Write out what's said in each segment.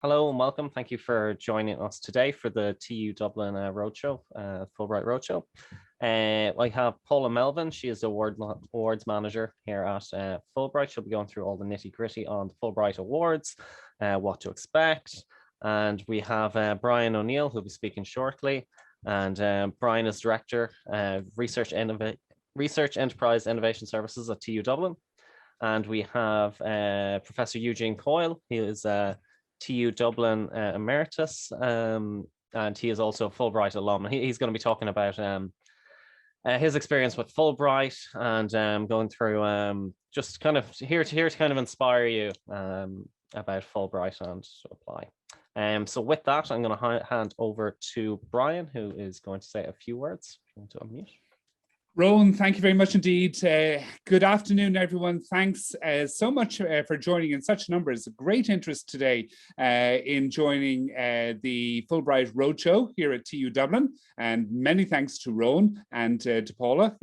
Hello and welcome. Thank you for joining us today for the TU Dublin Roadshow, Fulbright Roadshow. I have Paula Melvin. She is the awards manager here at Fulbright. She'll be going through all the nitty gritty on the Fulbright Awards, what to expect. And we have Brian O'Neill, who'll be speaking shortly. And Brian is Director, Research Enterprise Innovation Services at TU Dublin. And we have Professor Eugene Coyle. He is TU Dublin Emeritus, and he is also a Fulbright alum. He's going to be talking about his experience with Fulbright and going through just kind of here to kind of inspire you about Fulbright and to apply. So with that, I'm going to hand over to Brian, who is going to say a few words. If you want to unmute. Rowan, thank you very much indeed. Good afternoon, everyone. Thanks so much for joining in such numbers. Great interest today in joining the Fulbright Roadshow here at TU Dublin. And many thanks to Rowan and to Paula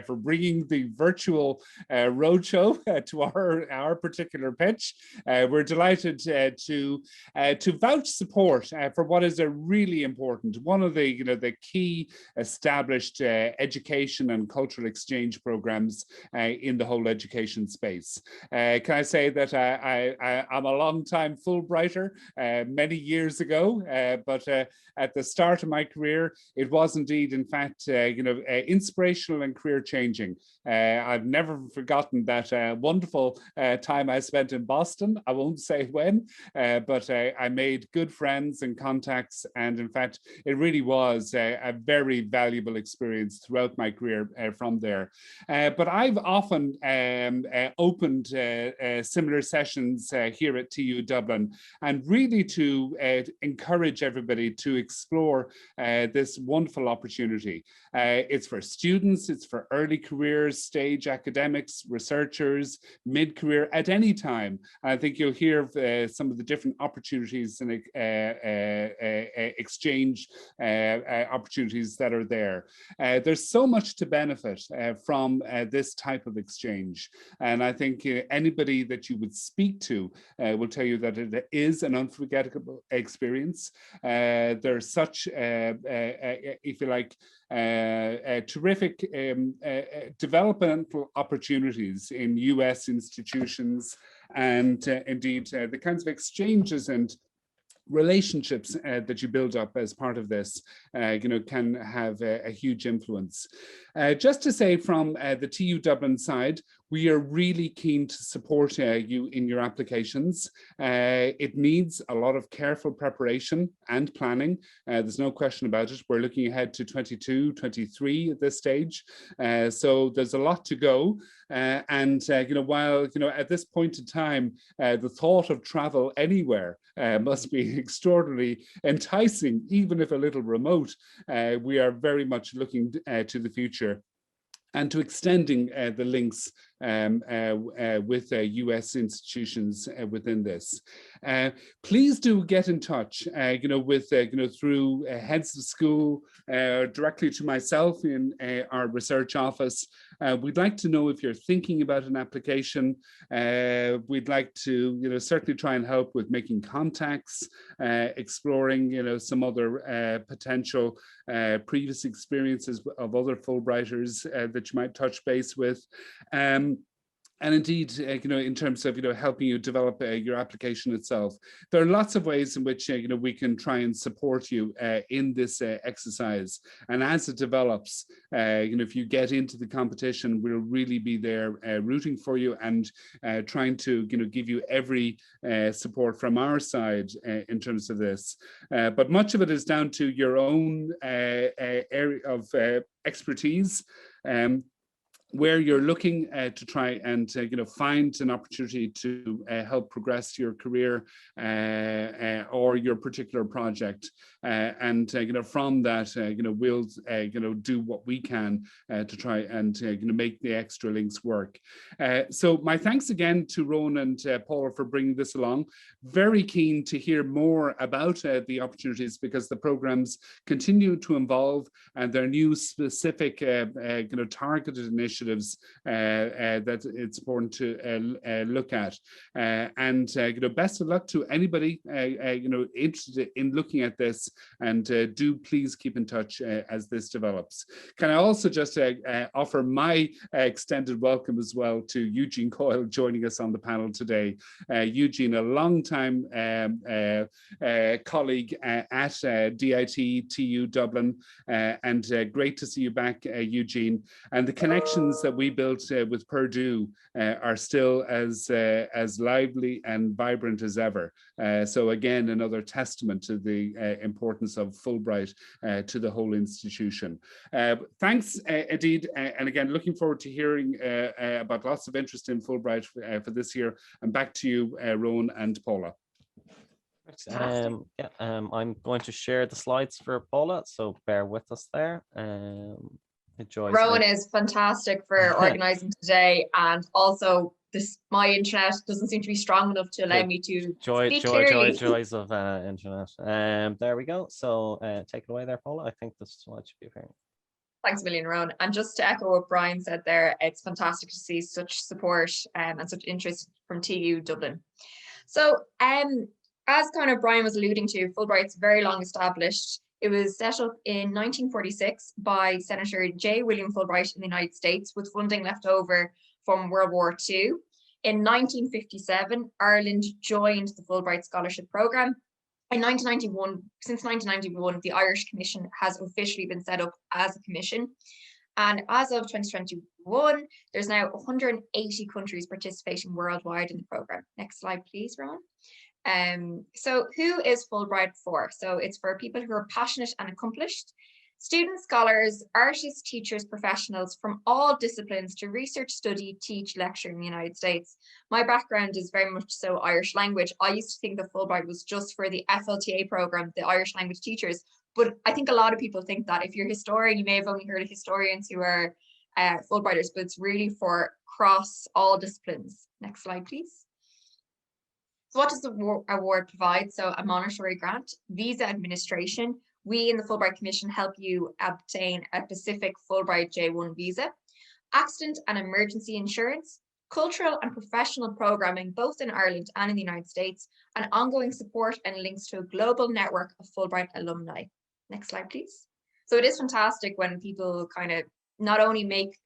for bringing the virtual roadshow to our particular pitch. We're delighted to vouch support for what is a really important, one of the key established education and cultural exchange programs in the whole education space. Can I say that I'm a long-time Fulbrighter many years ago, but at the start of my career, it was indeed, in fact, inspirational and career-changing. I've never forgotten that wonderful time I spent in Boston. I won't say when, but I made good friends and contacts, and in fact, it really was a very valuable experience throughout my career from there. But I've often opened similar sessions here at TU Dublin, and really to encourage everybody to explore this wonderful opportunity. It's for students, it's for early careers, stage academics, researchers, mid-career, at any time. I think you'll hear some of the different opportunities and exchange opportunities that are there. There's so much to benefit from this type of exchange. And I think anybody that you would speak to will tell you that it is an unforgettable experience. There's such, if you like, terrific developmental opportunities in US institutions, and indeed the kinds of exchanges and relationships that you build up as part of this, can have a huge influence. Just to say, from the TU Dublin side, we are really keen to support you in your applications. It needs a lot of careful preparation and planning. There's no question about it. We're looking ahead to 22, 23 at this stage. So there's a lot to go. While, at this point in time, the thought of travel anywhere must be extraordinarily enticing, even if a little remote, we are very much looking to the future and to extending the links with US institutions within this. Please do get in touch, through heads of school, directly to myself in our research office. We'd like to know if you're thinking about an application. We'd like to, certainly try and help with making contacts, exploring, some other potential previous experiences of other Fulbrighters that you might touch base with. And indeed, in terms of, helping you develop your application itself, there are lots of ways in which, we can try and support you in this exercise. And as it develops, if you get into the competition, we'll really be there rooting for you and trying to, give you every support from our side in terms of this. But much of it is down to your own area of expertise. Where you're looking to try and find an opportunity to help progress your career, or your particular project. And from that, we'll do what we can to try and make the extra links work. So my thanks again to Rowan and Paula for bringing this along. Very keen to hear more about the opportunities, because the programs continue to evolve and there are new specific targeted initiatives that it's important to look at. And best of luck to anybody interested in looking at this, and do please keep in touch as this develops. Can I also just offer my extended welcome as well to Eugene Coyle joining us on the panel today. Eugene, a long-time colleague at DIT, TU Dublin, and great to see you back, Eugene. And the connections that we built with Purdue are still as lively and vibrant as ever. So again, another testament to the importance of Fulbright to the whole institution. Thanks indeed, and again, looking forward to hearing about lots of interest in Fulbright for this year. And back to you, Rowan and Paula. I'm going to share the slides for Paula, so bear with us there. Rowan is fantastic for organising today, and also my internet doesn't seem to be strong enough to allow me to speak clearly. Joys of internet. There we go. So take it away there, Paula. I think this slide should be appearing. Thanks a million, Rowan. And just to echo what Brian said there, it's fantastic to see such support and such interest from TU Dublin. So as kind of Brian was alluding to, Fulbright's very long established. It was set up in 1946 by Senator J. William Fulbright in the United States, with funding left over from World War II. In 1957, Ireland joined the Fulbright Scholarship Programme. In 1991, since 1991, the Irish Commission has officially been set up as a commission. And as of 2021, there's now 180 countries participating worldwide in the programme. Next slide, please, Ron. So who is Fulbright for? So it's for people who are passionate and accomplished, students, scholars, artists, teachers, professionals from all disciplines to research, study, teach, lecture in the United States. My background is very much so Irish language. I used to think that Fulbright was just for the FLTA program, the Irish language teachers, but I think a lot of people think that. If you're a historian, you may have only heard of historians who are Fulbrighters, but it's really for across all disciplines. Next slide, please. So what does the award provide? So a monetary grant, visa administration. We in the Fulbright Commission help you obtain a Pacific Fulbright J1 visa, accident and emergency insurance, cultural and professional programming, both in Ireland and in the United States, and ongoing support and links to a global network of Fulbright alumni. Next slide, please. So it is fantastic when people kind of not only make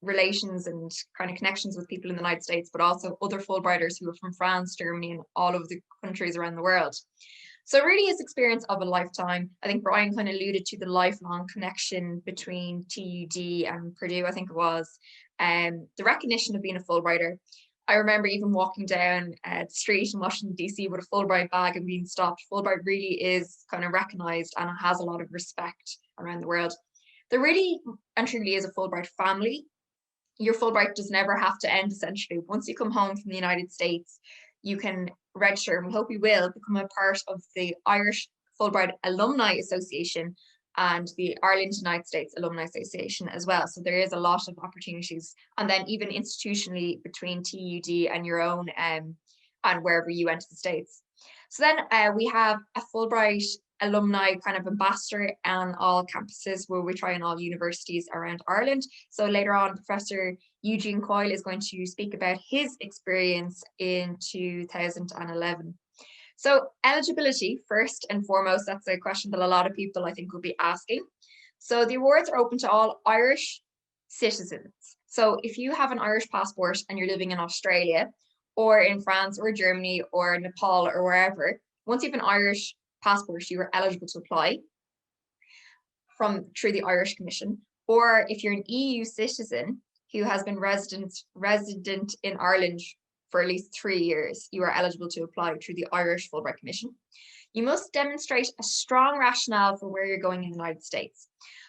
relations and kind of connections with people in the United States, but also other Fulbrighters who are from France, Germany, and all of the countries around the world. So it really is experience of a lifetime. I think Brian kind of alluded to the lifelong connection between TUD and Purdue, I think it was, the recognition of being a Fulbrighter. I remember even walking down the street in Washington, DC with a Fulbright bag and being stopped. Fulbright really is kind of recognized and has a lot of respect around the world. There really and truly is a Fulbright family. Your Fulbright does never have to end, essentially. Once you come home from the United States, you can register, and we hope you will, become a part of the Irish Fulbright Alumni Association and the Ireland United States Alumni Association as well. So there is a lot of opportunities. And then even institutionally between TUD and your own and wherever you enter the States. So then we have a Fulbright alumni kind of ambassador on all campuses, where we try in all universities around Ireland. So later on, Professor Eugene Coyle is going to speak about his experience in 2011. So eligibility, first and foremost, that's a question that a lot of people I think will be asking. So the awards are open to all Irish citizens. So if you have an Irish passport and you're living in Australia or in France or Germany or Nepal or wherever, once you have an Irish passport, you are eligible to apply through the Irish Commission. Or if you're an EU citizen who has been resident in Ireland for at least 3 years, you are eligible to apply through the Irish Fulbright Commission. You must demonstrate a strong rationale for where you're going in the United States.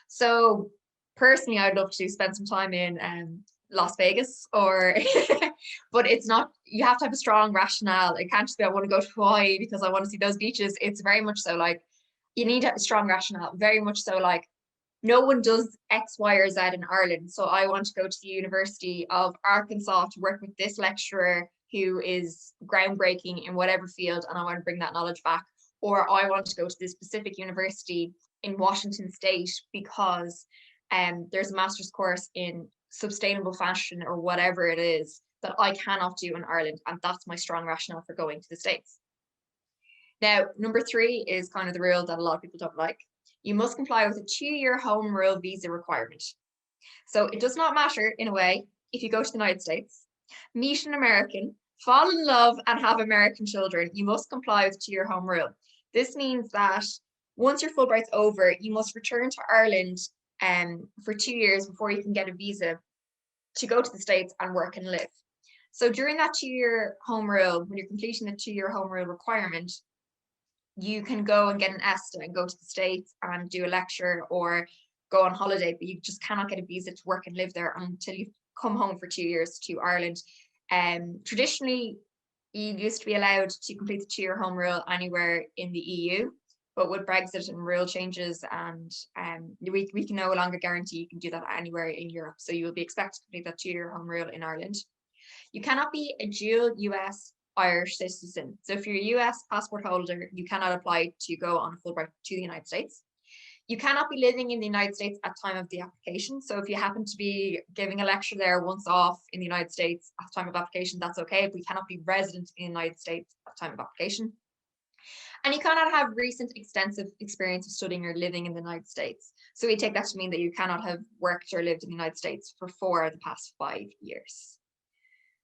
So personally, I'd love to spend some time in Las Vegas or but it's not, you have to have a strong rationale. It can't just be I want to go to Hawaii because I want to see those beaches. It's very much so like you need a strong rationale, very much so like no one does X, Y, or Z in Ireland. So I want to go to the University of Arkansas to work with this lecturer who is groundbreaking in whatever field, and I want to bring that knowledge back. Or I want to go to this specific university in Washington State because there's a master's course in sustainable fashion or whatever it is that I cannot do in Ireland. And that's my strong rationale for going to the States. Now, number 3 is kind of the rule that a lot of people don't like. You must comply with a 2-year home rule visa requirement. So it does not matter, in a way, if you go to the United States, meet an American, fall in love, and have American children, you must comply with 2-year home rule. This means that once your Fulbright's over, you must return to Ireland for 2 years before you can get a visa to go to the States and work and live. So during that 2-year home rule, when you're completing the 2-year home rule requirement, you can go and get an ESTA and go to the States and do a lecture or go on holiday, but you just cannot get a visa to work and live there until you come home for 2 years to Ireland. Traditionally, you used to be allowed to complete the 2-year home rule anywhere in the EU, but with Brexit and rule changes, and we can no longer guarantee you can do that anywhere in Europe. So you will be expected to complete that 2-year home rule in Ireland. You cannot be a dual US Irish citizen. So if you're a US passport holder, you cannot apply to go on a Fulbright to the United States. You cannot be living in the United States at time of the application. So if you happen to be giving a lecture there once off in the United States at the time of application, that's okay. But you cannot be resident in the United States at the time of application. And you cannot have recent extensive experience of studying or living in the United States. So we take that to mean that you cannot have worked or lived in the United States for 4 of the past 5 years.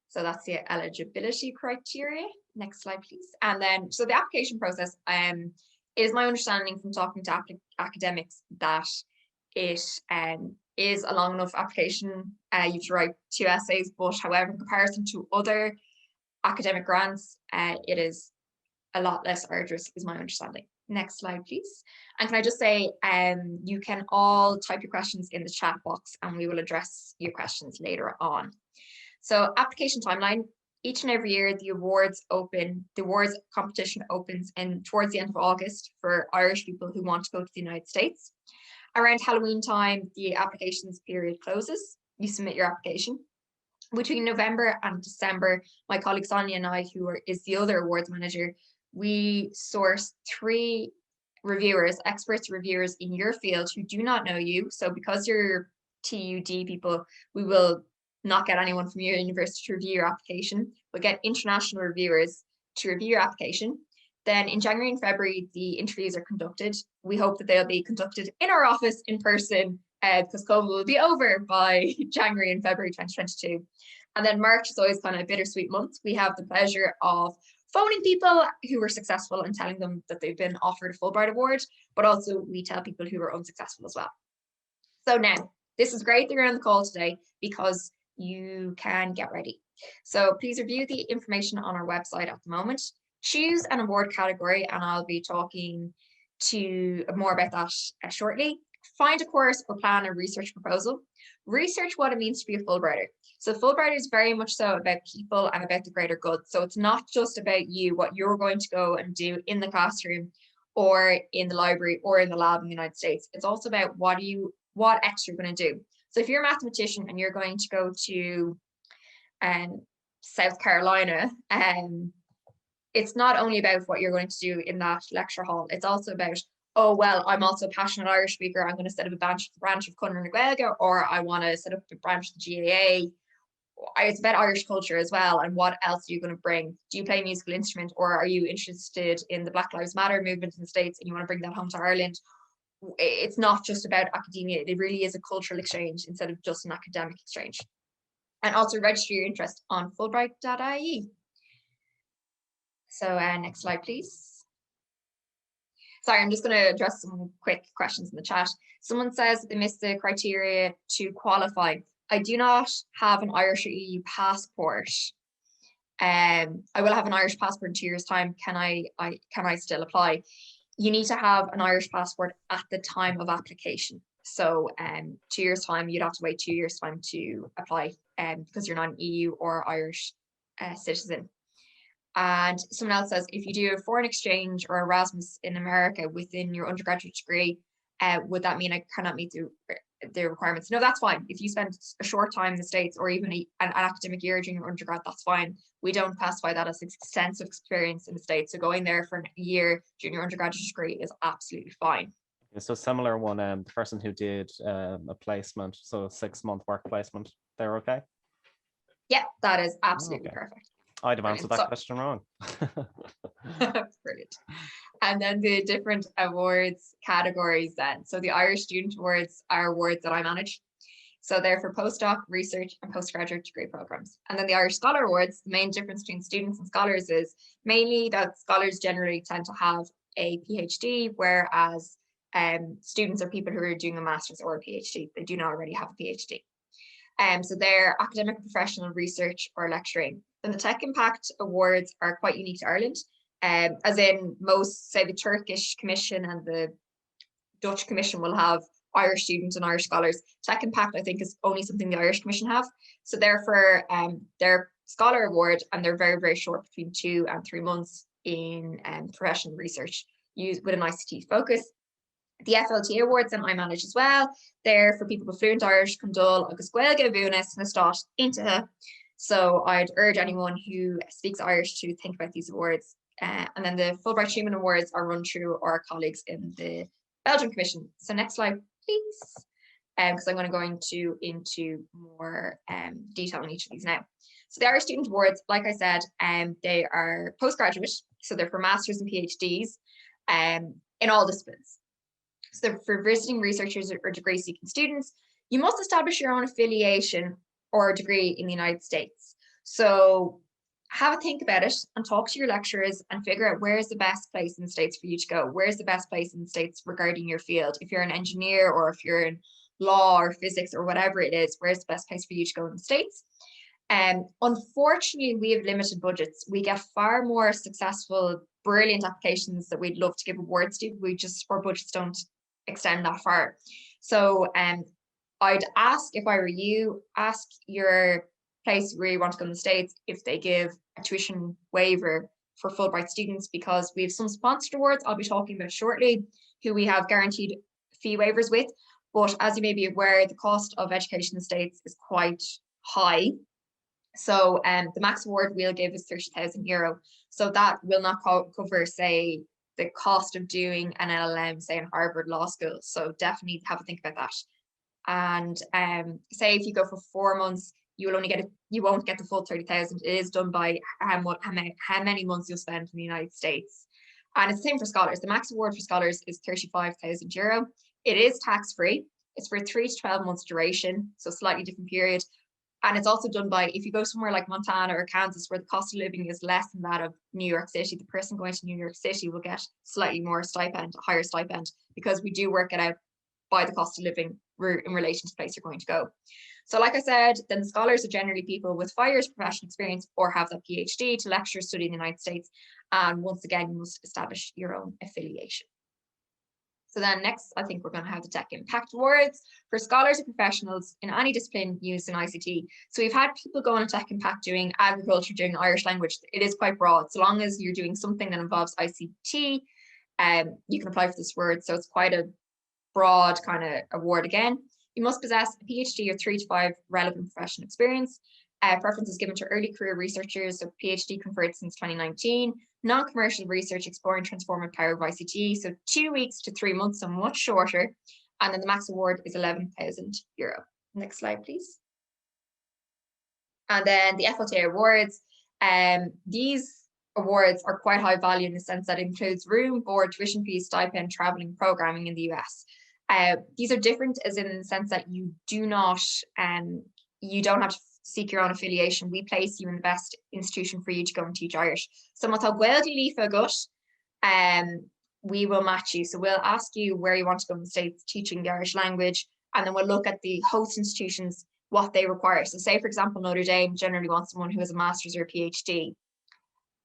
So that's the eligibility criteria. Next slide, please. And then, so the application process, it is my understanding from talking to academics that it is a long enough application. You have to write 2 essays, but however, in comparison to other academic grants, it is a lot less arduous, is my understanding. Next slide, please. And can I just say, you can all type your questions in the chat box and we will address your questions later on. So application timeline, each and every year the awards competition opens towards the end of August for Irish people who want to go to the United States. Around Halloween time, the applications period closes. You submit your application. Between November and December, my colleague Sonia and I, is the other awards manager, we source 3 reviewers, experts reviewers in your field who do not know you. So because you're TUD people, we will not get anyone from your university to review your application, but get international reviewers to review your application. Then in January and February, the interviews are conducted. We hope that they'll be conducted in our office in person because COVID will be over by January and February 2022. And then March is always kind of a bittersweet month. We have the pleasure of phoning people who were successful and telling them that they've been offered a Fulbright Award, but also we tell people who are unsuccessful as well. So now, this is great that you're on the call today because you can get ready. So please review the information on our website at the moment. Choose an award category, and I'll be talking to more about that shortly. Find a course or plan a research proposal. Research what it means to be a Fulbrighter. So Fulbrighter is very much so about people and about the greater good. So it's not just about you, what you're going to go and do in the classroom or in the library or in the lab in the United States. It's also about what extra you're going to do. So if you're a mathematician and you're going to go to South Carolina, it's not only about what you're going to do in that lecture hall. It's also about, oh, well, I'm also a passionate Irish speaker. I'm going to set up a branch of Conor na Gaeilge, or I want to set up a branch of the GAA. It's about Irish culture as well. And what else are you going to bring? Do you play a musical instrument, or are you interested in the Black Lives Matter movement in the States and you want to bring that home to Ireland? It's not just about academia. It really is a cultural exchange instead of just an academic exchange. And also register your interest on fulbright.ie. So next slide, please. Sorry, I'm just going to address some quick questions in the chat. Someone says they missed the criteria to qualify. I do not have an Irish or EU passport. I will have an Irish passport in 2 years' time. Can I still apply? You need to have an Irish passport at the time of application. So 2 years time, you'd have to wait 2 years time to apply because you're not an EU or Irish citizen. And someone else says, if you do a foreign exchange or Erasmus in America within your undergraduate degree, would that mean I cannot meet the requirements? No, that's fine. If you spend a short time in the States or even an academic year during your undergrad, that's fine. We don't classify that as extensive experience in the States. So going there for a year during your undergraduate degree is absolutely fine. So similar one, the person who did a placement, so a 6-month work placement, they're okay? Yeah, that is absolutely perfect. I'd have answered that question wrong. Brilliant. And then the different awards categories then. So the Irish Student Awards are awards that I manage. So they're for postdoc, research, and postgraduate degree programs. And then the Irish Scholar Awards, the main difference between students and scholars is mainly that scholars generally tend to have a PhD, whereas students are people who are doing a master's or a PhD. They do not already have a PhD. So they're academic, professional, research, or lecturing. Then the Tech Impact Awards are quite unique to Ireland, as in most, say the Turkish Commission and the Dutch Commission will have Irish students and Irish scholars. Tech Impact, I think, is only something the Irish Commission have. So therefore, they're Scholar Award, and they're very, very short, between 2 and 3 months in professional research, used with an ICT focus. The FLT Awards, and I manage as well. They're for people with fluent Irish, Condul, agus Gaeilge Búnas, na Stát Intathe. So I'd urge anyone who speaks Irish to think about these awards. And then the Fulbright Schumann Awards are run through our colleagues in the Belgian Commission. So next slide, please. Because I'm going to go into more detail on each of these now. So the Irish Student Awards, like I said, they are postgraduate. So they're for masters and PhDs in all disciplines. So they're for visiting researchers or degree-seeking students. You must establish your own affiliation or degree in the United States. So have a think about it and talk to your lecturers and figure out where's the best place in the States for you to go. Where's the best place in the States regarding your field? If you're an engineer or if you're in law or physics or whatever it is, where's the best place for you to go in the States? Unfortunately, we have limited budgets. We get far more successful, brilliant applications that we'd love to give awards to. Our budgets don't extend that far. So I'd ask, if I were you, ask your place where you want to go in the States if they give a tuition waiver for Fulbright students, because we have some sponsored awards I'll be talking about shortly who we have guaranteed fee waivers with. But as you may be aware, the cost of education in the States is quite high. So the max award we'll give is €30,000. So that will not cover, say, the cost of doing an LLM, say in Harvard Law School. So definitely have a think about that. And say if you go for 4 months, you won't get the full 30,000. It is done by how many months you'll spend in the United States. And it's the same for scholars. The max award for scholars is €35,000. It is tax-free. It's for 3 to 12 months duration, so slightly different period. And it's also done by, if you go somewhere like Montana or Kansas, where the cost of living is less than that of New York City, the person going to New York City will get slightly more stipend, a higher stipend, because we do work it out by the cost of living in relation to the place you're going to go. So like I said, then the scholars are generally people with 5 years professional experience or have that PhD to lecture, study in the United States. And once again, you must establish your own affiliation. So then next, I think we're going to have the Tech Impact Awards for scholars and professionals in any discipline used in ICT. So we've had people go on a Tech Impact doing agriculture, doing Irish language. It is quite broad. So long as you're doing something that involves ICT, you can apply for this award. So it's quite a broad kind of award again. You must possess a PhD or 3 to 5 relevant professional experience. Preference is given to early career researchers, so PhD conferred since 2019. Non-commercial research exploring transformative power of ICT, so 2 weeks to 3 months, so much shorter. And then the max award is €11,000. Next slide, please. And then the FLT Awards. These awards are quite high value in the sense that it includes room, board, tuition fees, stipend, traveling, programming in the US. These are different as in the sense that you don't have to seek your own affiliation. We place you in the best institution for you to go and teach Irish. So we will match you. So we'll ask you where you want to go in the States teaching the Irish language, and then we'll look at the host institutions, what they require. So say, for example, Notre Dame generally wants someone who has a master's or a PhD.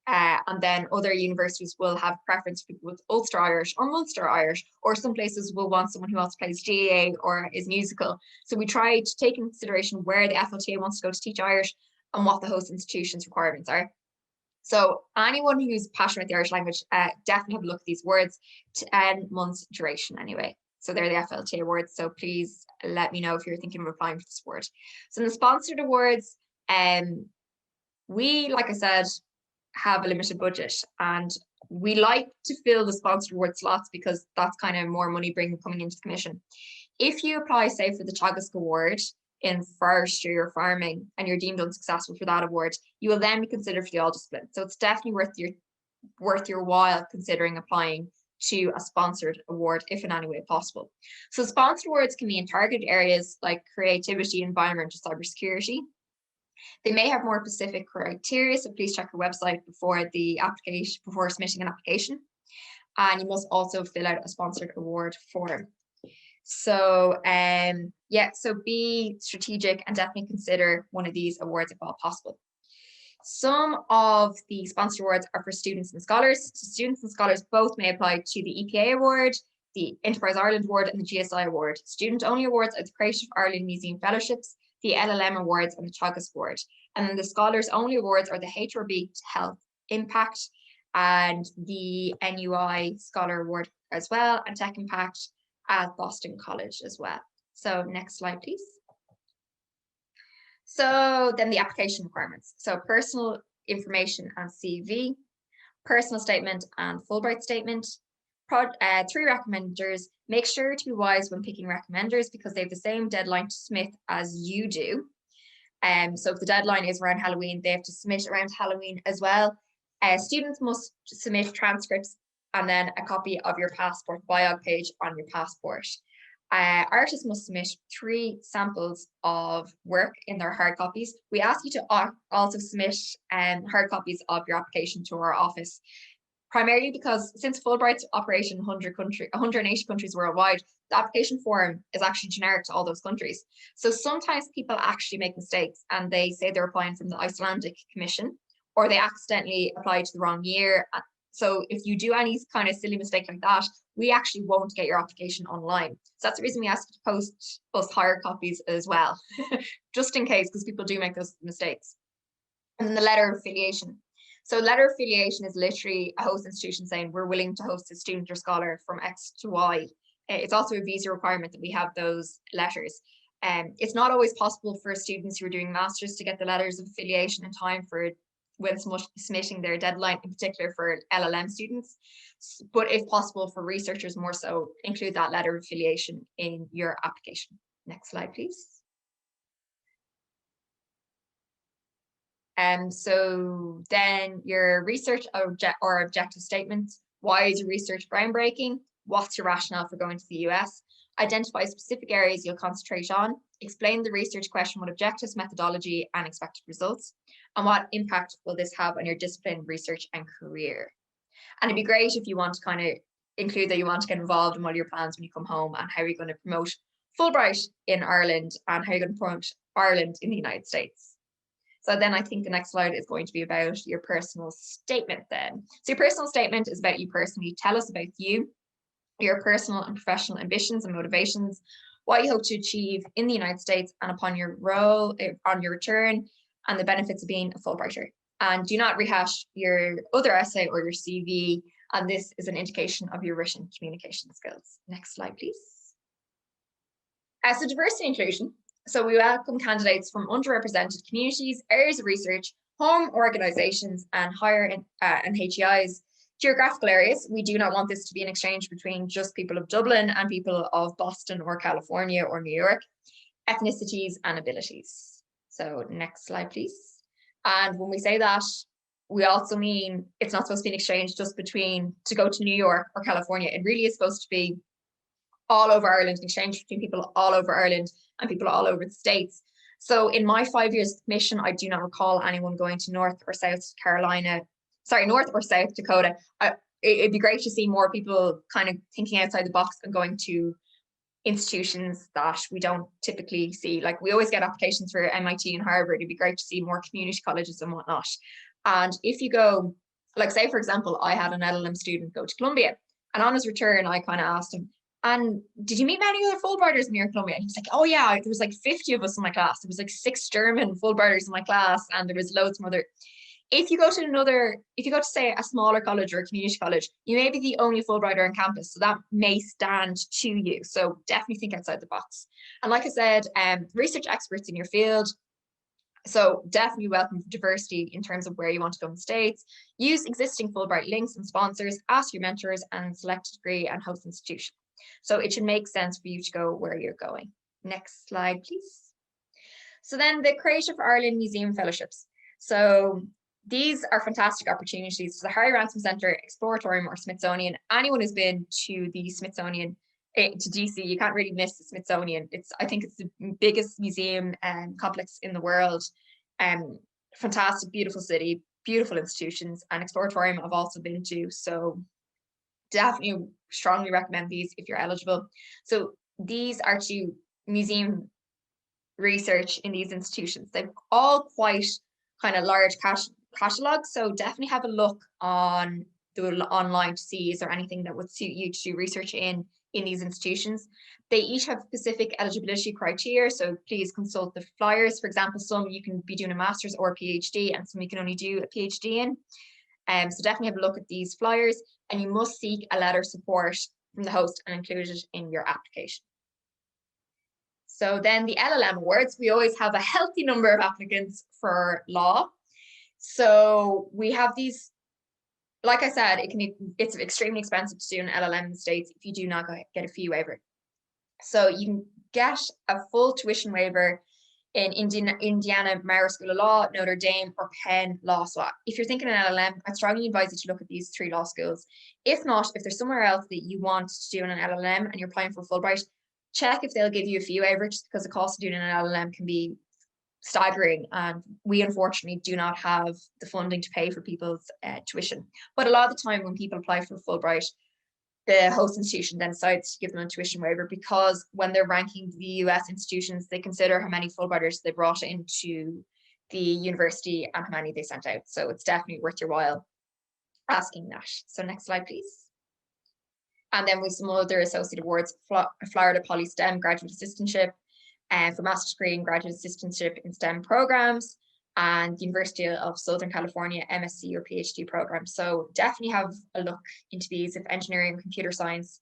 And then other universities will have preference for people with Ulster Irish or Munster Irish, or some places will want someone who also plays GAA or is musical. So we try to take into consideration where the FLTA wants to go to teach Irish and what the host institution's requirements are. So anyone who's passionate about the Irish language, definitely have a look at these awards. 10 months duration anyway. So they're the FLTA awards. So please let me know if you're thinking of applying for this award. So in the sponsored awards, we, like I said, have a limited budget, and we like to fill the sponsored award slots because that's kind of more money coming into the commission. If you apply, say, for the Teagasc Award in forestry or farming and you're deemed unsuccessful for that award, you will then be considered for the all discipline. So it's definitely worth your while considering applying to a sponsored award if in any way possible. So sponsored awards can be in targeted areas like creativity, environment, or cybersecurity. They may have more specific criteria, so please check our website before submitting an application. And you must also fill out a sponsored award form. So so be strategic and definitely consider one of these awards if all possible. Some of the sponsored awards are for students and scholars. So students and scholars both may apply to the EPA Award, the Enterprise Ireland Award, and the GSI Award. Student-only awards are the Creative Ireland Museum Fellowships, the Llm Awards, and the Teagasc Award. And then the scholars-only awards are the HRB Health Impact and the NUI Scholar Award as well, and Tech Impact at Boston College as well. So next slide, please. So then the application requirements. So personal information and CV, personal statement and Fulbright statement, 3 recommenders. Make sure to be wise when picking recommenders because they have the same deadline to submit as you do. So if the deadline is around Halloween, they have to submit around Halloween as well. Students must submit transcripts and then a copy of your passport biog page on your passport. Artists must submit 3 samples of work in their hard copies. We ask you to also submit hard copies of your application to our office, primarily because since Fulbright's operation in 180 countries worldwide, the application form is actually generic to all those countries. So sometimes people actually make mistakes and they say they're applying from the Icelandic Commission, or they accidentally apply to the wrong year. So if you do any kind of silly mistake like that, we actually won't get your application online. So that's the reason we ask you to post us hard copies as well, just in case, because people do make those mistakes. And then the letter of affiliation. So letter of affiliation is literally a host institution saying we're willing to host a student or scholar from X to Y. It's also a visa requirement that we have those letters. It's not always possible for students who are doing masters to get the letters of affiliation in time for when submitting their deadline, in particular for LLM students. But if possible for researchers more so, include that letter of affiliation in your application. Next slide, please. So then your research or objective statement. Why is your research groundbreaking? What's your rationale for going to the US? Identify specific areas you'll concentrate on. Explain the research question with objectives, methodology, and expected results. And what impact will this have on your discipline, research, and career? And it'd be great if you want to kind of include that you want to get involved in what are your plans when you come home and how you're going to promote Fulbright in Ireland and how you're going to promote Ireland in the United States. So then I think the next slide is going to be about your personal statement then. So your personal statement is about you personally. Tell us about you, your personal and professional ambitions and motivations, what you hope to achieve in the United States and upon your return, and the benefits of being a Fulbrighter. And do not rehash your other essay or your CV, and this is an indication of your written communication skills. Next slide, please. So diversity inclusion. So we welcome candidates from underrepresented communities, areas of research, home organizations, and higher and HEIs. Geographical areas, we do not want this to be an exchange between just people of Dublin and people of Boston or California or New York. Ethnicities and abilities. So next slide, please. And when we say that, we also mean it's not supposed to be an exchange just between to go to New York or California. It really is supposed to be all over Ireland, an exchange between people all over Ireland and people all over the States. So in my 5 years of commission, I do not recall anyone going to North or South Dakota. It'd be great to see more people kind of thinking outside the box and going to institutions that we don't typically see. Like we always get applications for MIT and Harvard. It'd be great to see more community colleges and whatnot. And if you go like say, for example, I had an LLM student go to Columbia, and on his return, I kind of asked him, and did you meet many other Fulbrighters near Columbia? And he was like, oh yeah, there was like 50 of us in my class. There was like 6 German Fulbrighters in my class, and there was loads from other. If you go to say a smaller college or a community college, you may be the only Fulbrighter on campus, so that may stand to you. So definitely think outside the box. And like I said, research experts in your field. So definitely welcome diversity in terms of where you want to go in the States. Use existing Fulbright links and sponsors, ask your mentors, and select a degree and host institution. So it should make sense for you to go where you're going. Next slide, please. So then the Creative Ireland Museum Fellowships. So these are fantastic opportunities. So the Harry Ransom Centre, Exploratorium, or Smithsonian. Anyone who's been to the Smithsonian, to DC, you can't really miss the Smithsonian. I think it's the biggest museum complex in the world. Fantastic, beautiful city, beautiful institutions, and Exploratorium I've also been to. So definitely strongly recommend these if you're eligible. So these are to museum research in these institutions. They've all quite kind of large catalogs, so definitely have a look on the online to see is there anything that would suit you to do research in these institutions. They each have specific eligibility criteria, so please consult the flyers. For example, some you can be doing a master's or a PhD, and some you can only do a PhD in. So definitely have a look at these flyers, and you must seek a letter of support from the host and include it in your application. So then the Llm Awards, we always have a healthy number of applicants for law. So we have these, like I said, it's extremely expensive to do an LLM in the States if you do not get a fee waiver. So you can get a full tuition waiver in Indiana Maurer School of Law, Notre Dame, or Penn Law. So if you're thinking an LLM, I strongly advise you to look at these 3 law schools. If not, if there's somewhere else that you want to do an LLM and you're applying for Fulbright, check if they'll give you a fee waiver, just because the cost of doing an LLM can be staggering, and we unfortunately do not have the funding to pay for people's tuition. But a lot of the time when people apply for Fulbright, the host institution then decides to give them a tuition waiver, because when they're ranking the US institutions, they consider how many Fulbrighters they brought into the university and how many they sent out. So it's definitely worth your while asking that. So next slide, please. And then with some other associate awards, Florida Poly STEM graduate assistantship, for master's degree and graduate assistantship in STEM programs, and the University of Southern California MSc or PhD program. So definitely have a look into these, if engineering and computer science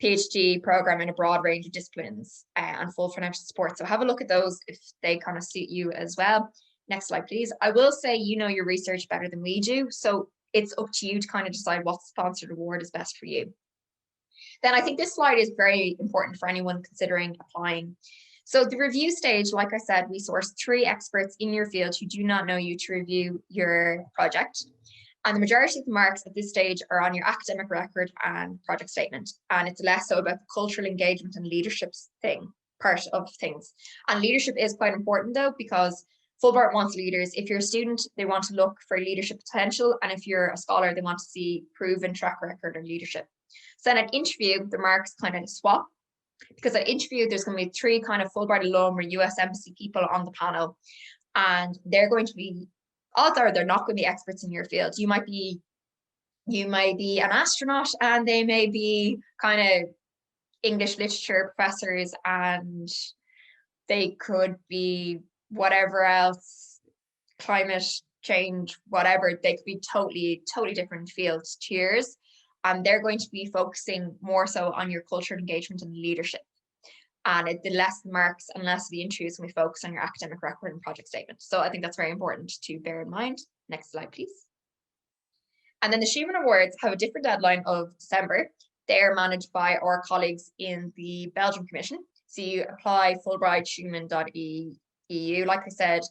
PhD program in a broad range of disciplines, and full financial support. So have a look at those if they kind of suit you as well. Next slide, please. I will say, you know your research better than we do, so it's up to you to kind of decide what sponsored award is best for you. Then I think this slide is very important for anyone considering applying. So the review stage, like I said, we source 3 experts in your field who do not know you to review your project. And the majority of the marks at this stage are on your academic record and project statement. And it's less so about the cultural engagement and leadership part of things. And leadership is quite important though, because Fulbright wants leaders. If you're a student, they want to look for leadership potential. And if you're a scholar, they want to see proven track record of leadership. So then at interview, the marks kind of swap, because at interview, there's going to be 3 kind of Fulbright alum or US Embassy people on the panel, and they're going to be, odds are they're not going to be experts in your field. You might be an astronaut, and they may be kind of English literature professors, and they could be whatever else, climate change, whatever. They could be totally different fields to yours. And they're going to be focusing more so on your cultural engagement and leadership. And the less the marks and less the interviews, we focus on your academic record and project statement. So I think that's very important to bear in mind. Next slide, please. And then the Schumann Awards have a different deadline of December. They're managed by our colleagues in the Belgium Commission. So you apply Fulbright Schumann.eu. Like I said,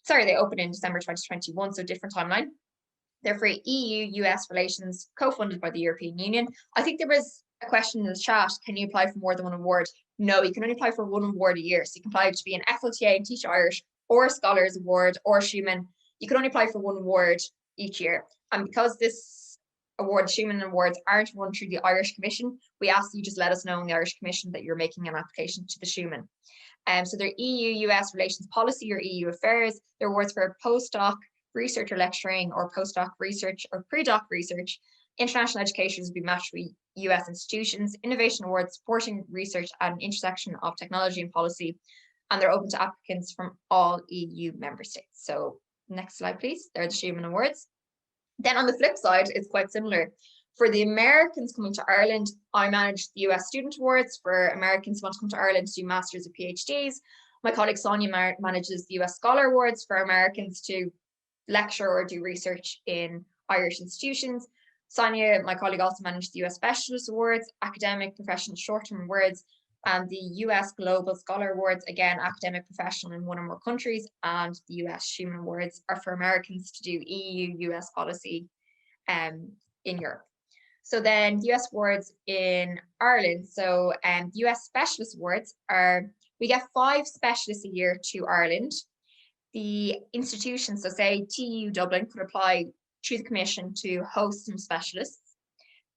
they opened in December 2021, so different timeline. They're for EU-US relations, co-funded by the European Union. I think there was a question in the chat, can you apply for more than 1 award? No, you can only apply for 1 award a year. So you can apply to be an FLTA and Teach Irish, or a Scholars Award, or Schumann. You can only apply for 1 award each year. And because this award, Schumann Awards, aren't run through the Irish Commission, we ask you just let us know in the Irish Commission that you're making an application to the Schumann. So they're EU-US relations policy or EU affairs. They're awards for postdoc, research or lecturing, or postdoc research or pre-doc research, international education will be matched with US institutions. Innovation Awards supporting research at an intersection of technology and policy, and they're open to applicants from all EU member states. So next slide, please. They're the Schumann Awards. Then on the flip side, it's quite similar. For the Americans coming to Ireland, I manage the US Student Awards for Americans who want to come to Ireland to do masters or PhDs. My colleague Sonia manages the US Scholar Awards for Americans to lecture or do research in Irish institutions. Sonia, my colleague, also managed the US Specialist Awards, Academic Professional Short-Term Awards, and the US Global Scholar Awards, again, academic professional in one or more countries, and the US Schumann Awards are for Americans to do EU-US policy in Europe. So then the US Awards in Ireland, so the US Specialist Awards are, we get 5 specialists a year to Ireland. The institutions, so say TU Dublin could apply to the commission to host some specialists.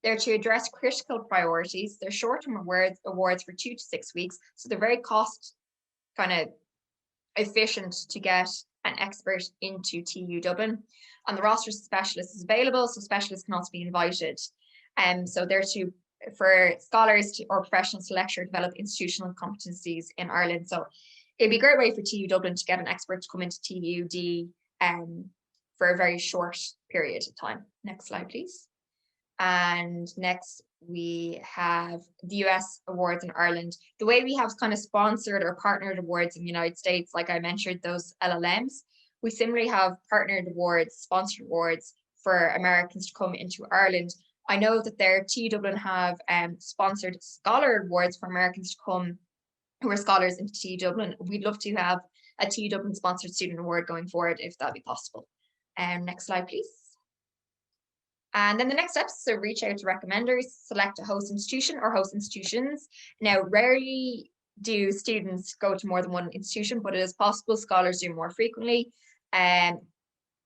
They're to address critical priorities. They're short-term awards for 2 to 6 weeks. So they're very cost kind of efficient to get an expert into TU Dublin. And the roster of specialists is available, so specialists can also be invited. So they're for scholars or professionals to lecture, develop institutional competencies in Ireland. So it'd be a great way for TU Dublin to get an expert to come into TUD for a very short period of time. Next slide, please. And next we have the US Awards in Ireland. The way we have kind of sponsored or partnered awards in the United States, like I mentioned, those LLMs, we similarly have partnered awards, sponsored awards for Americans to come into Ireland. I know that their TU Dublin have sponsored scholar awards for Americans to come who are scholars into TU Dublin. We'd love to have a TU Dublin sponsored student award going forward if that'd be possible. Next slide, please. And then the next steps, so reach out to recommenders, select a host institution or host institutions. Now, rarely do students go to more than one institution, but it is possible. Scholars do more frequently.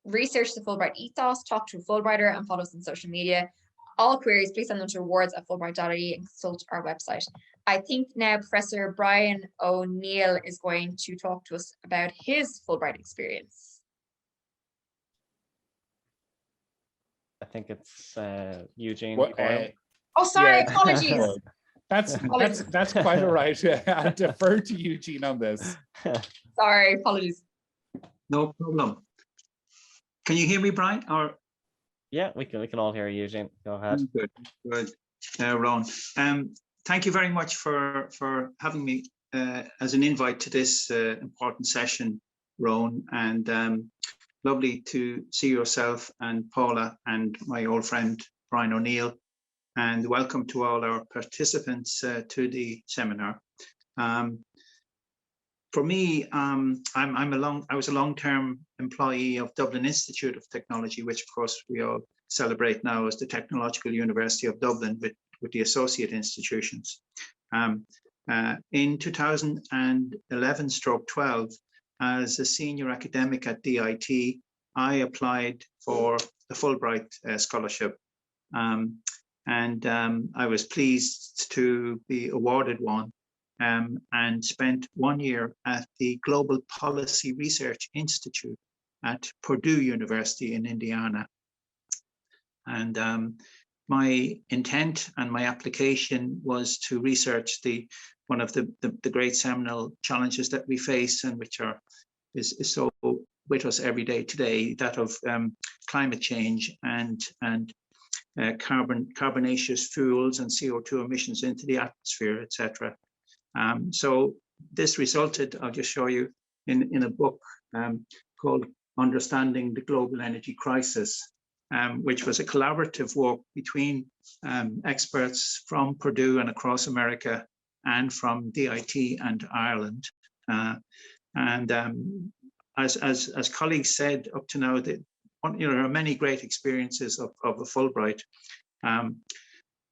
Research the Fulbright ethos, talk to a Fulbrighter, and follow us on social media. All queries, please send them to awards@fulbright.ie and consult our website. I think now Professor Brian O'Neill is going to talk to us about his Fulbright experience. I think it's Eugene. Well, oh, sorry, yeah. apologies. That's quite all right. I defer to Eugene on this. Sorry, apologies. No problem. Can you hear me, Brian? Or Yeah, we can all hear you, Eugene. Go ahead. Good. Ron. Thank you very much for having me as an invite to this important session, Ron, and lovely to see yourself and Paula and my old friend Brian O'Neill, and welcome to all our participants to the seminar. For me, I was a long-term employee of Dublin Institute of Technology, which of course we all celebrate now as the Technological University of Dublin with the associate institutions. In 2011-12, as a senior academic at DIT, I applied for the Fulbright scholarship. I was pleased to be awarded one. And spent 1 year at the Global Policy Research Institute at Purdue University in Indiana. And my intent and my application was to research one of the great seminal challenges that we face, and which is so with us every day today, that of climate change and carbonaceous fuels and CO2 emissions into the atmosphere, etc. So this resulted, I'll just show you, in a book called Understanding the Global Energy Crisis, which was a collaborative work between experts from Purdue and across America and from DIT and Ireland. As colleagues said up to now, that there are many great experiences of a Fulbright.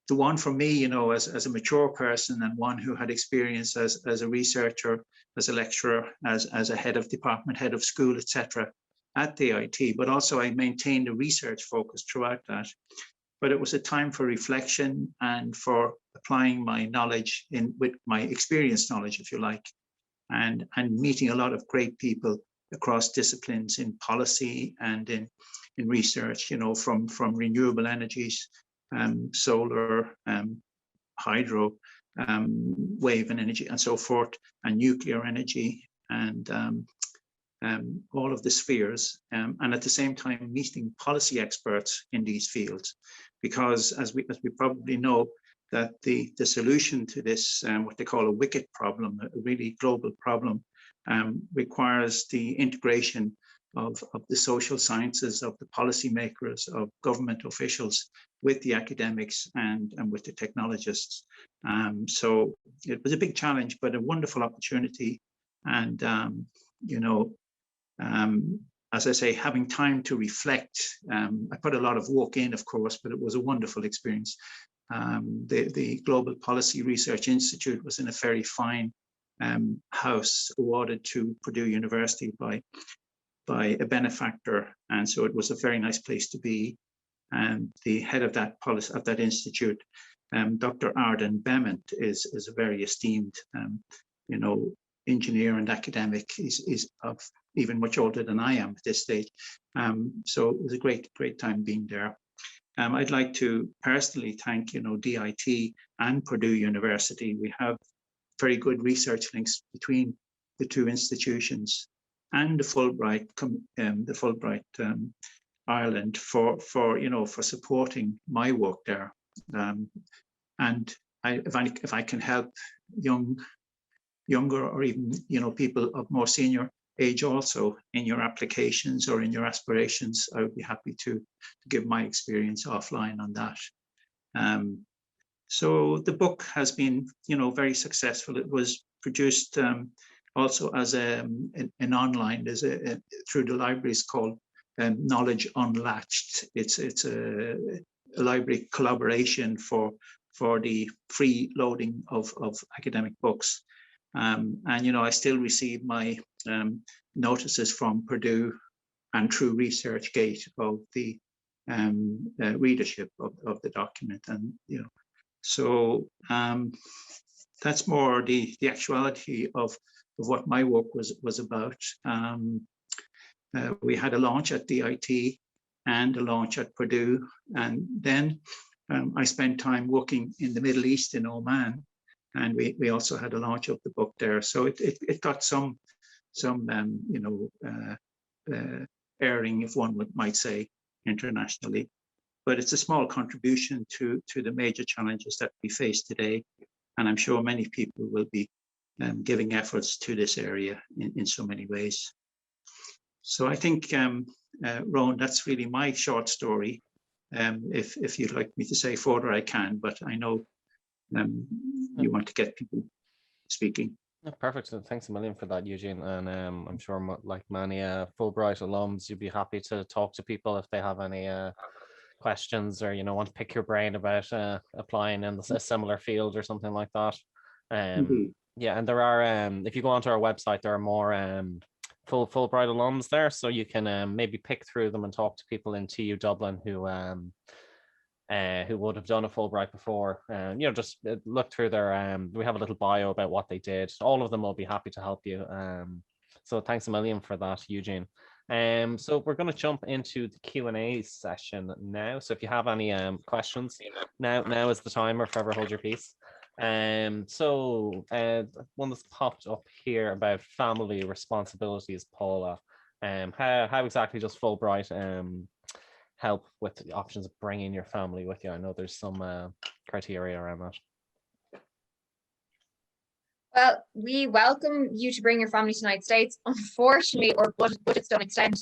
The one for me, as a mature person and one who had experience as a researcher, as a lecturer, as a head of department, head of school, etc., at DIT, but also I maintained a research focus throughout that. But it was a time for reflection and for applying my knowledge with my experience knowledge, if you like, and meeting a lot of great people across disciplines in policy and in research, you know, from renewable energies, solar, hydro, wave and energy and so forth, and nuclear energy, and all of the spheres, and at the same time meeting policy experts in these fields, because as we probably know, that the solution to this, what they call a wicked problem, a really global problem, requires the integration of the social sciences, of the policymakers, of government officials, with the academics and with the technologists. So it was a big challenge, but a wonderful opportunity. And, you know, as I say, having time to reflect, I put a lot of work in, of course, but it was a wonderful experience. The Global Policy Research Institute was in a very fine house awarded to Purdue University by a benefactor, and so it was a very nice place to be. And the head of that policy of that institute, Dr. Arden Bement, is a very esteemed, you know, engineer and academic. He's of even much older than I am at this stage. So it was a great time being there. I'd like to personally thank, you know, DIT and Purdue University. We have very good research links between the two institutions, and the Fulbright Ireland for you know, for supporting my work there. And if I can help younger or even, you know, people of more senior age also in your applications or in your aspirations, I would be happy to give my experience offline on that. So the book has been, you know, very successful. It was produced also as an online, through the libraries called Knowledge Unlatched. It's a library collaboration for the free loading of academic books. And, you know, I still receive my notices from Purdue and through ResearchGate of the readership of the document. And, you know, so that's more the actuality of what my work was about. We had a launch at DIT and a launch at Purdue, and then I spent time working in the Middle East in Oman, and we also had a launch of the book there. So it got some you know, airing, if one might say, internationally. But it's a small contribution to the major challenges that we face today, and I'm sure many people will be giving efforts to this area in so many ways. So I think, Rowan, that's really my short story. If you'd like me to say further, I can, but I know you want to get people speaking. Yeah, perfect. So thanks a million for that, Eugene. And I'm sure, like many Fulbright alums, you'd be happy to talk to people if they have any questions, or, you know, want to pick your brain about applying in a similar field or something like that. Yeah, and there are, if you go onto our website, there are more Fulbright alums there, so you can maybe pick through them and talk to people in TU Dublin who would have done a Fulbright before. You know, just look through their, we have a little bio about what they did. All of them will be happy to help you. So thanks a million for that, Eugene. So we're going to jump into the Q&A session now. So if you have any questions, now is the time, or forever hold your peace. So one that's popped up here about family responsibilities, Paula. How exactly does Fulbright help with the options of bringing your family with you? I know there's some criteria around that. Well, we welcome you to bring your family to the United States. Unfortunately, our budgets don't extend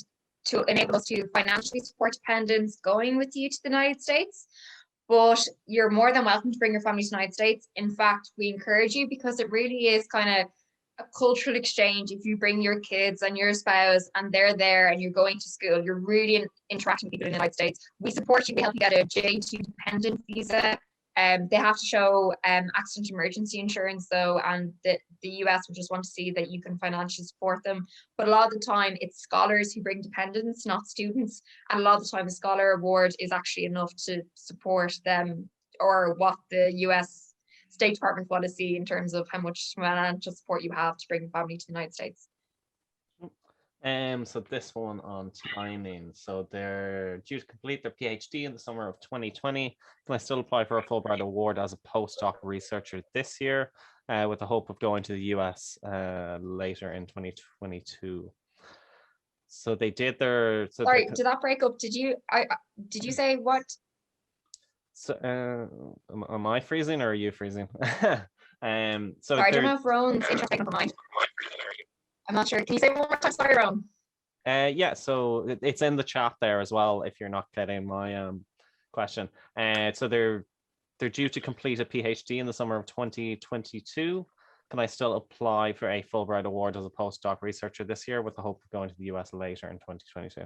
to enable us to financially support dependents going with you to the United States. But you're more than welcome to bring your family to the United States. In fact, we encourage you, because it really is kind of a cultural exchange. If you bring your kids and your spouse and they're there and you're going to school, you're really interacting with people in the United States. We support you. We help you get a J2 dependent visa. They have to show accident emergency insurance though, and the US will just want to see that you can financially support them. But a lot of the time it's scholars who bring dependents, not students. And a lot of the time a scholar award is actually enough to support them, or what the US State Department want to see in terms of how much financial support you have to bring a family to the United States. So this one on timing. So they're due to complete their PhD in the summer of 2020. Can I still apply for a Fulbright award as a postdoc researcher this year, with the hope of going to the US later in 2022? So they did their. So Sorry, did that break up? Did you say what? So am I freezing or are you freezing? So Sorry, I don't know if Rowan's interesting for mine. I'm not sure. Can you say one more time? Sorry, Rowan. Yeah, so it's in the chat there as well if you're not getting my question. So they're due to complete a PhD in the summer of 2022. Can I still apply for a Fulbright award as a postdoc researcher this year with the hope of going to the US later in 2022?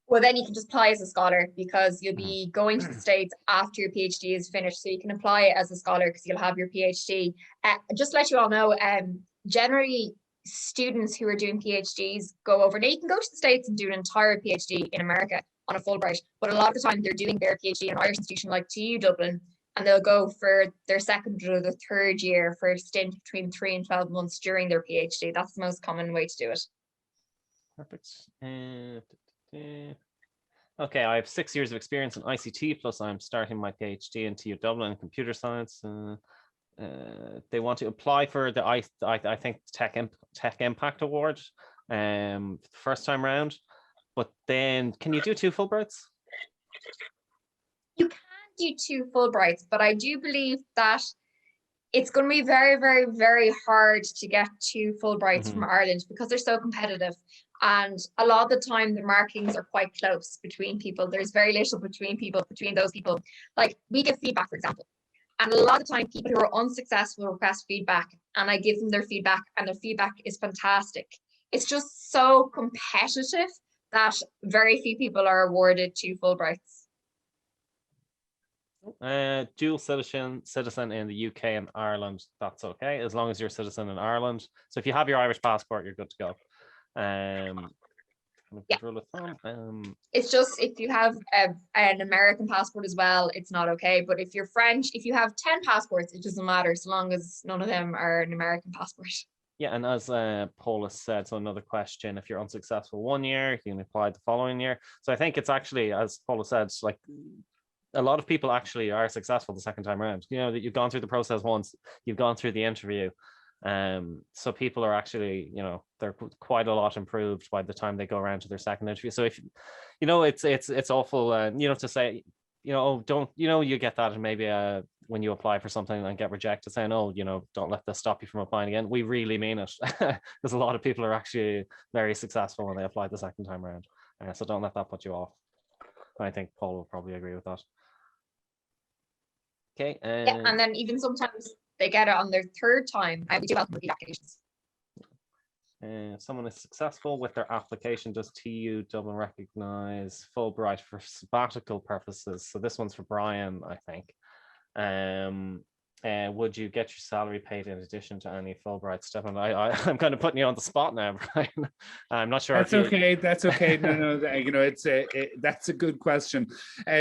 Well, then you can just apply as a scholar because you'll be going to the States after your PhD is finished. So you can apply as a scholar because you'll have your PhD. Just to let you all know, generally students who are doing PhDs go over. Now you can go to the States and do an entire PhD in America on a Fulbright, but a lot of the time they're doing their PhD in an Irish institution like TU Dublin, and they'll go for their second or the third year for a stint between 3 and 12 months during their PhD. That's the most common way to do it. Perfect. Okay, I have 6 years of experience in ICT, plus I'm starting my PhD in TU Dublin in computer science. They want to apply for the I think Tech Impact Award, first time round. But then, can you do 2 Fulbrights? You can do 2 Fulbrights, but I do believe that it's going to be very, very, very hard to get 2 Fulbrights from Ireland because they're so competitive. And a lot of the time, the markings are quite close between people. There's very little between those people. Like, we give feedback, for example. And a lot of the time, people who are unsuccessful request feedback, and I give them their feedback, and their feedback is fantastic. It's just so competitive that very few people are awarded 2 Fulbrights. Dual citizen in the UK and Ireland, that's okay, as long as you're a citizen in Ireland. So if you have your Irish passport, you're good to go. Yeah. It's just if you have an American passport as well, it's not okay. But if you're French, if you have 10 passports, it doesn't matter so long as none of them are an American passport. Yeah, and as Paula said, so another question, if you're unsuccessful 1 year, you can apply the following year. So I think it's actually, as Paula said, like a lot of people actually are successful the second time around. You know, that you've gone through the process once, you've gone through the interview. So people are actually, you know, they're quite a lot improved by the time they go around to their second interview. So if you know, it's awful, you know, to say, you know, oh, don't, you know, you get that, and maybe when you apply for something and get rejected, saying, oh, you know, don't let this stop you from applying again. We really mean it, because a lot of people are actually very successful when they apply the second time around. So don't let that put you off. I think Paul will probably agree with that. Okay. Yeah, and then even sometimes they get it on their third time. We do welcome repeat applications. If someone is successful with their application, does TU Dublin recognize Fulbright for sabbatical purposes? So this one's for Brian, I think. Would you get your salary paid in addition to any Fulbright stuff? And I'm kind of putting you on the spot now, Brian. I'm not sure. That's okay. That's okay. No, you know, that's a good question.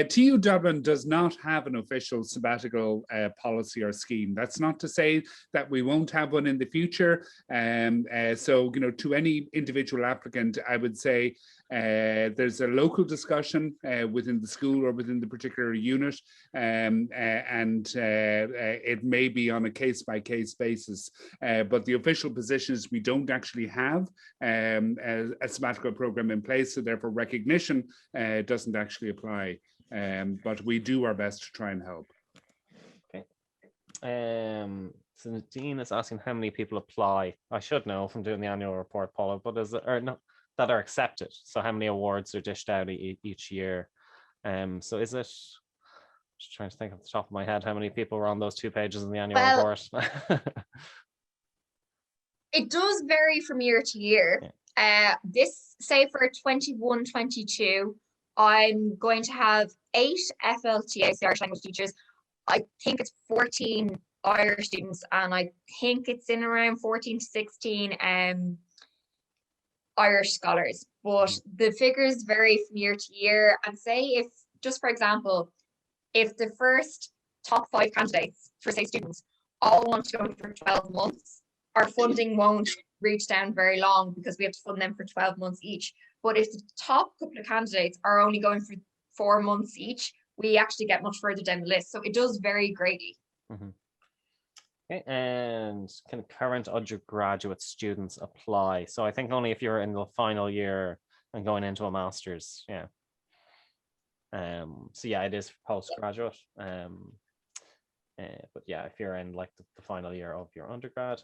TU Dublin does not have an official sabbatical policy or scheme. That's not to say that we won't have one in the future. So, you know, to any individual applicant, I would say there's a local discussion within the school or within the particular unit, and it may be on a case-by-case basis, but the official position is we don't actually have a sabbatical program in place, so therefore recognition doesn't actually apply, but we do our best to try and help. Okay. So Nadine is asking how many people apply. I should know from doing the annual report, Paula, but is it, or no, that are accepted? So how many awards are dished out each year? So is it, just trying to think off the top of my head, how many people were on those 2 pages in the annual report? It does vary from year to year. Yeah. This, say for 21-22, I'm going to have 8 FLTAs, the Irish language teachers. I think it's 14 Irish students, and I think it's in around 14 to 16 Irish scholars. But the figures vary from year to year. And say if, just for example, if the first top 5 candidates for, say, students all want to go for 12 months, our funding won't reach down very long because we have to fund them for 12 months each. But if the top couple of candidates are only going for 4 months each, we actually get much further down the list. So it does vary greatly. Mm-hmm. Okay, and can current undergraduate students apply? So I think only if you're in the final year and going into a master's, yeah. So yeah, it is postgraduate. But yeah, if you're in like the final year of your undergrad,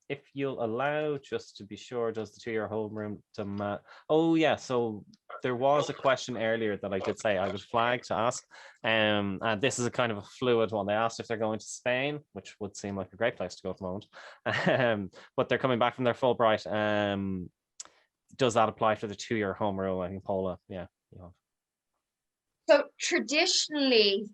if you'll allow, just to be sure, does the 2-year homeroom demand? Oh yeah, so there was a question earlier that I did say I would flag to ask, and this is a kind of a fluid one. They asked if they're going to Spain, which would seem like a great place to go at the moment, but they're coming back from their Fulbright. Does that apply for the 2-year home rule? I think Paula, yeah. So traditionally,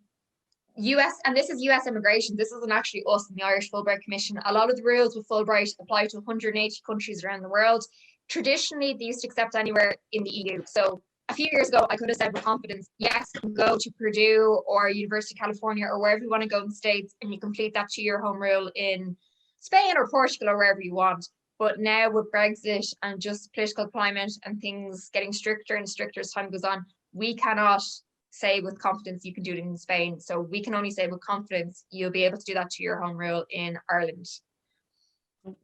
US, and this is US immigration, this isn't actually us in the Irish Fulbright Commission. A lot of the rules with Fulbright apply to 180 countries around the world. Traditionally, they used to accept anywhere in the EU. So a few years ago, I could have said with confidence, yes, you can go to Purdue or University of California or wherever you want to go in the States, and you complete that 2-year home rule in Spain or Portugal or wherever you want. But now with Brexit and just political climate and things getting stricter and stricter as time goes on, we cannot say with confidence you can do it in Spain. So we can only say with confidence you'll be able to do that 2-year home rule in Ireland.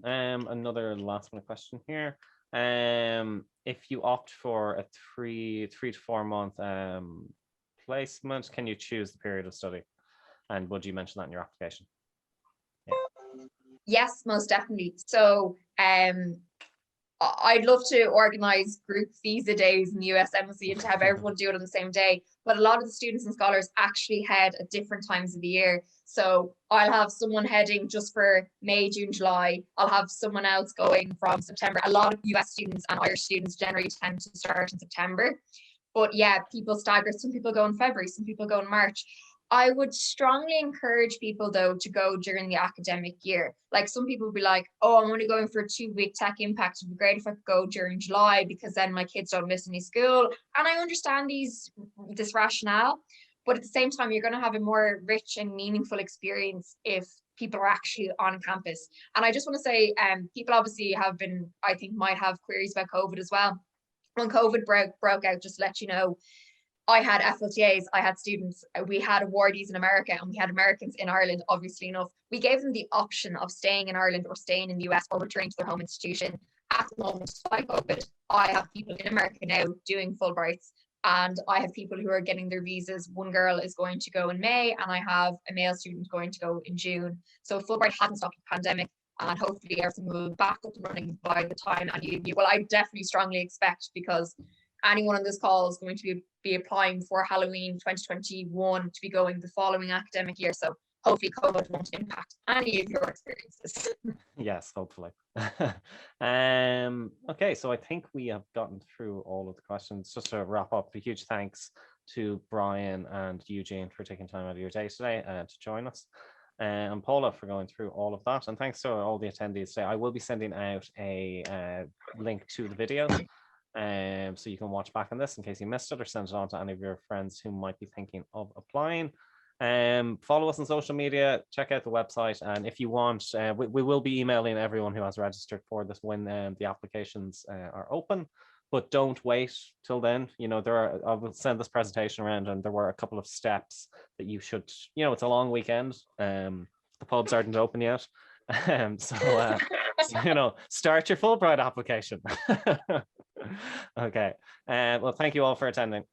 Another last minute question here. If you opt for a 3 to 4 month placement, can you choose the period of study? And would you mention that in your application? Yeah. Yes, most definitely. So I'd love to organize group visa days in the US Embassy and to have everyone do it on the same day. But a lot of the students and scholars actually head at different times of the year. So I'll have someone heading just for May, June, July. I'll have someone else going from September. A lot of US students and Irish students generally tend to start in September. But yeah, people stagger. Some people go in February, some people go in March. I would strongly encourage people, though, to go during the academic year. Like some people will be like, oh, I'm only going for a 2-week tech impact. It'd be great if I could go during July because then my kids don't miss any school. And I understand this rationale. But at the same time, you're going to have a more rich and meaningful experience if people are actually on campus. And I just want to say, people obviously have been, I think, might have queries about COVID as well. When COVID broke out, just to let you know, I had FLTAs, I had students, we had awardees in America, and we had Americans in Ireland, obviously enough. We gave them the option of staying in Ireland or staying in the US or returning to their home institution. At the moment, despite COVID, I have people in America now doing Fulbrights, and I have people who are getting their visas. One girl is going to go in May, and I have a male student going to go in June. So Fulbright hasn't stopped the pandemic, and hopefully everything will be back up and running by the time. And well, I definitely strongly expect, because anyone on this call is going to be applying for Halloween 2021 to be going the following academic year. So hopefully COVID won't impact any of your experiences. Yes, hopefully. Okay, so I think we have gotten through all of the questions. Just to wrap up, a huge thanks to Brian and Eugene for taking time out of your day today to join us. And Paula for going through all of that. And thanks to all the attendees today. I will be sending out a link to the video. So you can watch back on this in case you missed it, or send it on to any of your friends who might be thinking of applying. Follow us on social media, check out the website, and if you want, we will be emailing everyone who has registered for this when the applications are open. But don't wait till then. You know, I will send this presentation around, and there were a couple of steps that you should, you know, it's a long weekend. The pubs aren't open yet. So you know, start your Fulbright application. Okay. Well, thank you all for attending.